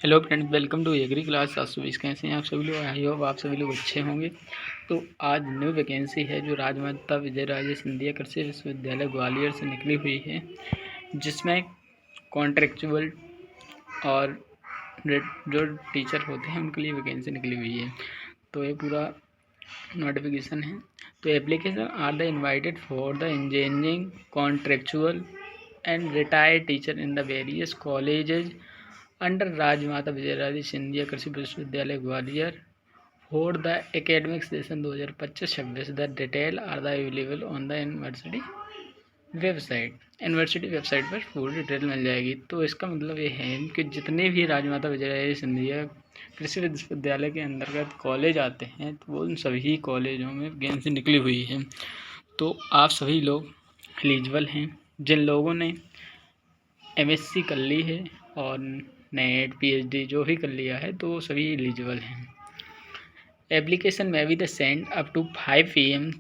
Hello friends, welcome to agri class आसुबीस। कैसे हैं आप सभी लोग? आई होप आप सभी लोग अच्छे होंगे। तो आज न्यू वैकेंसी है जो राजमाता विजयराजे सिंधिया कृषि विश्वविद्यालय ग्वालियर से निकली हुई है, जिसमें कॉन्ट्रेक्चुअल और जो टीचर होते हैं उनके लिए वैकेंसी निकली हुई है। तो ये पूरा नोटिफिकेशन है। तो application are the invited for the engineering contractual and retired teacher in the various colleges under Rajmata Vijayaraje Scindia कृषि विश्वविद्यालय Gwalior for the academic session 2025-26। The detail are the available on the university website. University website पर पूरी detail मिल जाएगी। तो इसका मतलब ये है कि जितने भी राजमाता विजयराजे सिंधिया कृषि विश्वविद्यालय के अंतर्गत कॉलेज आते हैं तो उन सभी कॉलेजों में वैकेंसी निकली हुई है। तो आप सभी लोग एलिजिबल हैं। जिन लोगों ने MSc कर ली है और नेट PhD जो भी कर लिया है तो सभी एलिजिबल हैं। एप्लीकेशन में भी the send up to 5 PM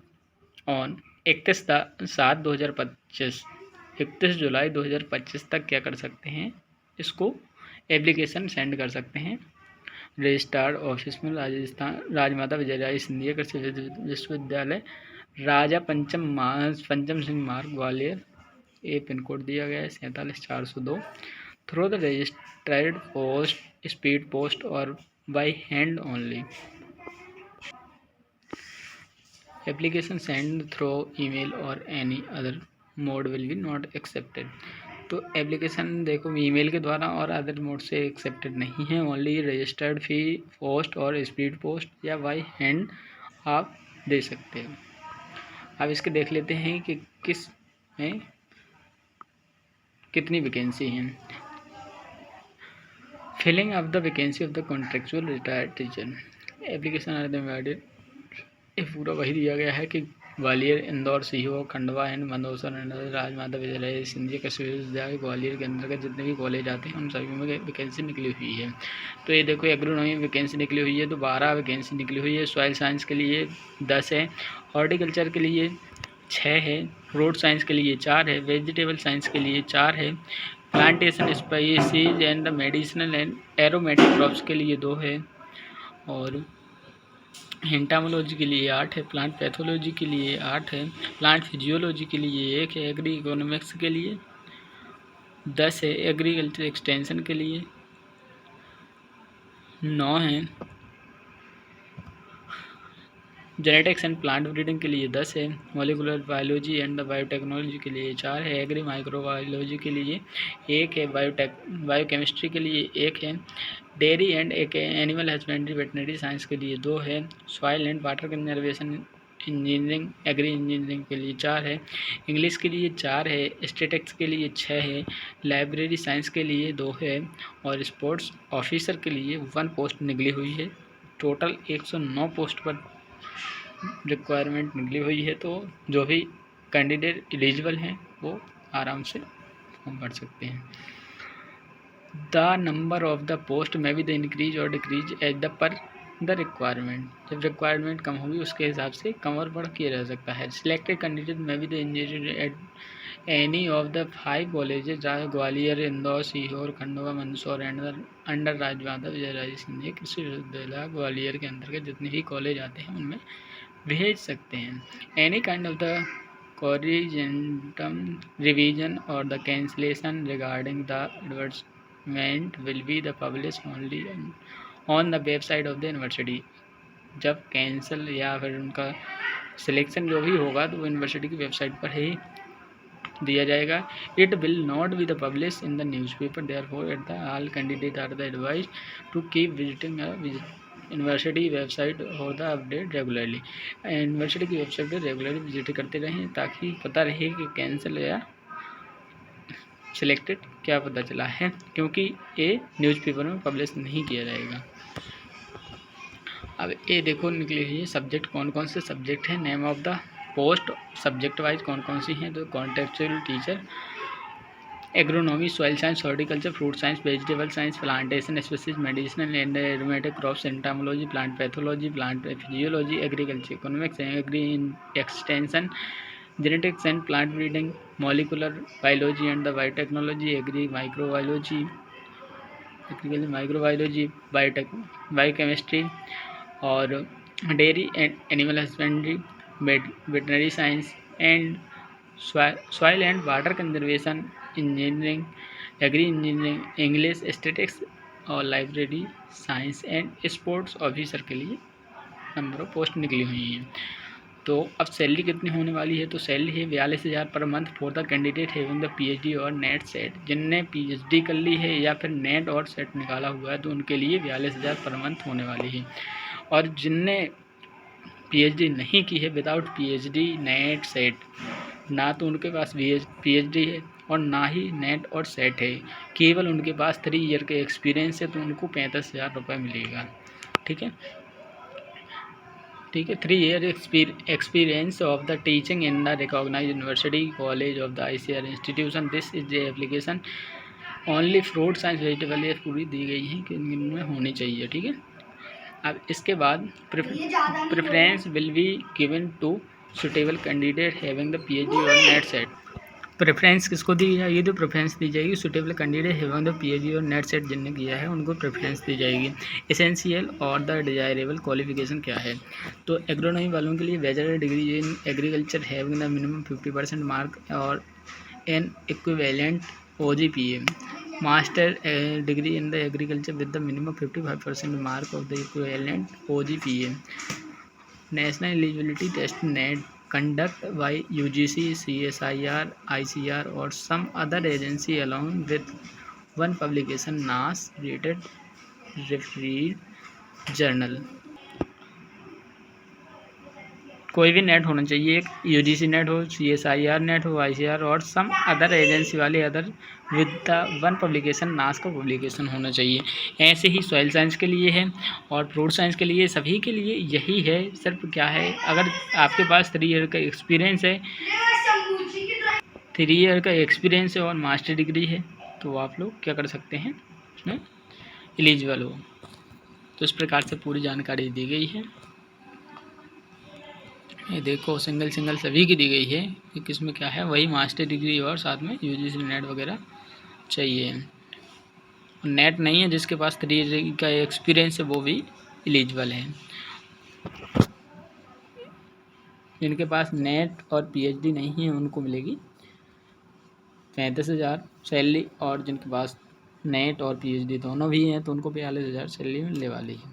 on 31 July 2025 तक क्या कर सकते हैं, इसको एप्लीकेशन सेंड कर सकते हैं रजिस्ट्रार ऑफिस में राजमाता विजयराजे सिंधिया कृषि विश्वविद्यालय राजा पंचम सिंह मार्ग ग्वालियर। ये पिन कोड दिया गया है 47,402। Through the registered post, speed post और by hand only. Application send through email और any other mode will be not accepted. तो एप्लीकेशन देखो ईमेल के द्वारा और अदर मोड से एक्सेप्टेड नहीं है। ओनली रजिस्टर्ड फी पोस्ट और स्पीड पोस्ट या बाय हैंड आप दे सकते हो। अब इसके देख लेते हैं कि किस में कितनी वैकेंसी हैं। Filling of the vacancy of the contractual retired teacher application are divided. ये पूरा वही दिया गया है कि ग्वालियर, इंदौर, सीहोर, खंडवा एंड मंदसौर एंड राजमाता विजयराजे सिंधिया कृषि विश्वविद्यालय ग्वालियर के अंतर्गत जितने भी कॉलेज आते हैं उन सभी में वैकेंसी निकली हुई है। तो ये देखो एग्रोनॉमी में वैकेंसी निकली हुई है तो 12 वैकेंसी निकली हुई है। सॉइल साइंस के लिए 10 है, हॉर्टिकल्चर के लिए 6 है, रोड साइंस के लिए 4 है, वेजिटेबल साइंस के लिए 4 है, plantation species and medicinal and aromatic crops के लिए 2 है, और एंटामोलॉजी के लिए 8 है, प्लांट पैथोलॉजी के लिए 8 है, प्लांट फिजियोलॉजी के लिए 1 है, एग्री इकोनॉमिक्स के लिए 10 है, एग्रीकल्चर एक्सटेंशन के लिए 9 है, जेनेटिक्स एंड प्लांट ब्रीडिंग के लिए 10 है, मॉलिकुलर बायोलॉजी एंड बायोटेक्नोलॉजी के लिए 4 है, एग्री माइक्रोबायोलॉजी के लिए 1 है, बायोकेमिस्ट्री के लिए 1 है, dairy and animal husbandry veterinary science के लिए 2 है, soil and water conservation engineering agri engineering के लिए 4 है, इंग्लिश के लिए 4 है, स्टैटिस्टिक्स के लिए 6 है, लाइब्रेरी साइंस के लिए 2 है, और स्पोर्ट्स ऑफिसर के लिए 1 पोस्ट निकली हुई है। टोटल 109 पोस्ट पर रिक्वायरमेंट निकली हुई है। तो जो भी कैंडिडेट एलिजिबल हैं वो आराम से फॉर्म भर सकते हैं। The number of the post में भी द इंक्रीज और decrease as the per the requirement. जब रिक्वायरमेंट कम होगी उसके हिसाब से कम और बढ़ किया जा सकता है। सिलेक्टेड कैंडिडेट में भी the engineer at any of the 5 colleges Gwalior, Indore, Sehore, Khandwa, Mandsaur and under Rajmata Vijayaraje Scindia कृषि विश्वविद्यालय ग्वालियर के अंतर्गत जितने भी कॉलेज आते हैं उनमें भेज सकते हैं। Any kind of the corrigendum revision or the cancellation regarding the advertisement will be the published only on the website of the university। जब कैंसिल या फिर उनका सिलेक्शन जो भी होगा तो वो यूनिवर्सिटी की वेबसाइट पर ही दिया जाएगा। It will not be the publish in the newspaper, therefore at the all candidate are the advise to keep visiting university website और द अपडेट रेगुलरली। यूनिवर्सिटी की वेबसाइट पर रेगुलरली विजिट करते रहें ताकि पता रहे कि कैंसिल या सिलेक्टेड क्या पता चला है, क्योंकि ये न्यूज़पेपर में पब्लिश नहीं किया जाएगा। अब ये देखो निकली हुई है सब्जेक्ट, कौन कौन से सब्जेक्ट हैं, name of the post subject wise कौन कौन सी हैं। तो contractual teacher, agronomy, soil science, horticulture, fruit science, vegetable science, plantation spices, medicinal and aromatic crops, entomology, plant pathology, plant physiology, agriculture economics, agri extension, genetics and plant breeding, molecular biology and the biotechnology, agri microbiology, agriculture, microbiology, biochemistry और dairy and animal husbandry, veterinary science and soil and water conservation engineering, agri engineering, English, statistics और library science and sports officer के लिए number of post निकली हुई हैं। तो अब salary कितनी होने वाली है, तो सैलरी है 42,000 per month for the candidate having the PhD और नेट सेट। जिनने पीएचडी कर ली है या फिर नेट और सेट निकाला हुआ है तो उनके लिए 42,000 पर मंथ होने वाली है। और जिनने पीएचडी नहीं की है विदाउट पीएचडी नेट सेट, ना तो उनके पास पीएचडी है और ना ही नेट और सेट है, केवल उनके पास 3 ईयर के एक्सपीरियंस है, तो उनको 35,000 रुपये मिलेगा। ठीक है, 3 year experience of the teaching in the recognize university college of the ICR institution. This is the application only fruit science vegetable, ये पूरी दी गई है कि इनमें होनी चाहिए। ठीक है, अब इसके बाद preference will be given to suitable candidate having the PhD और नेट सेट। प्रेफरेंस किसको दी जाएगी, तो प्रेफरेंस दी जाएगी suitable candidate having the PhD और नेट सेट जिनने किया है उनको प्रेफरेंस दी जाएगी। एसेंशियल और द डिजायरेबल क्वालिफिकेशन क्या है, तो एग्रोनॉमी वालों के लिए bachelor degree in agriculture having the minimum 50% mark और an equivalent OGPA, master degree in the agriculture with the minimum 55% mark of the equivalent OGPA, national eligibility test NET conduct by UGC, CSIR, ICR or some other agency along with one publication NAS rated refereed journal। कोई भी net होना चाहिए, एक UGC net हो, CSIR net हो, ICR और some other agency वाले other with the one publication, नास का पब्लिकेशन होना चाहिए। ऐसे ही सॉइल साइंस के लिए है और फ्रूट साइंस के लिए, सभी के लिए यही है। सिर्फ क्या है, अगर आपके पास 3 ईयर का एक्सपीरियंस है, 3 ईयर का एक्सपीरियंस है और मास्टर डिग्री है तो आप लोग क्या कर सकते हैं, उसमें एलिजिबल हो। तो इस प्रकार से पूरी जानकारी दी गई है। ये देखो सिंगल सभी की दी गई है कि किसमें क्या है, वही मास्टर डिग्री और साथ में UGC नेट वगैरह चाहिए। नेट नहीं है जिसके पास 3 ईयर का एक्सपीरियंस है वो भी एलिजिबल है। जिनके पास नेट और PhD नहीं है उनको मिलेगी 35,000 सैलरी, और जिनके पास नेट और PhD दोनों भी हैं तो उनको 42,000 सैलरी मिलने वाली है।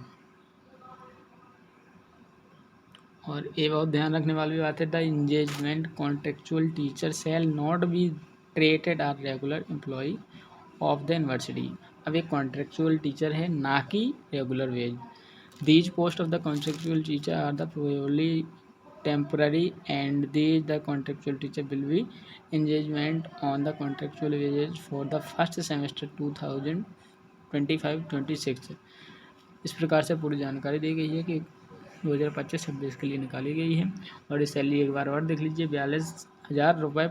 और ये बहुत ध्यान रखने वाली बात है, the engagement contractual teacher shall not be treated are regular employee of the university. अब एक कॉन्ट्रेक्चुअल टीचर है, ना कि regular wage. These post of the contractual teacher are the purely temporary and these the contractual teacher will be engagement on the contractual wages for the first semester 2025-26। इस प्रकार से पूरी जानकारी दी गई है कि 2025-26 के लिए निकाली गई है। और इस सैलरी एक बार और देख लीजिए, 42,000 रुपये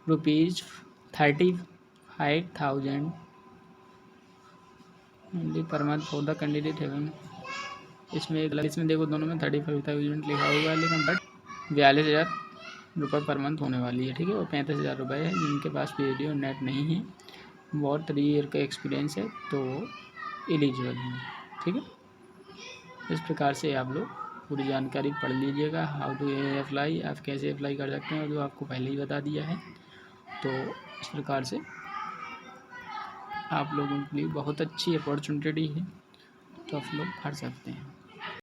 ₹35,000 per month for the candidate having. इसमें देखो दोनों में 35,000 लिखा हुआ है, लेकिन बट 42,000 रुपये पर मंथ होने वाली है। ठीक है, और 35,000 रुपये है जिनके पास PhD और नेट नहीं है और 3 ईयर का एक्सपीरियंस है तो एलिजिबल है। ठीक है, इस प्रकार से आप लोग पूरी जानकारी पढ़ लीजिएगा। हाउ टू अप्लाई, आप कैसे अप्लाई कर सकते हैं, जो आपको पहले ही बता दिया है। तो इस प्रकार से आप लोगों के लिए बहुत अच्छी अपॉर्चुनिटी है, तो आप लोग पढ़ सकते हैं।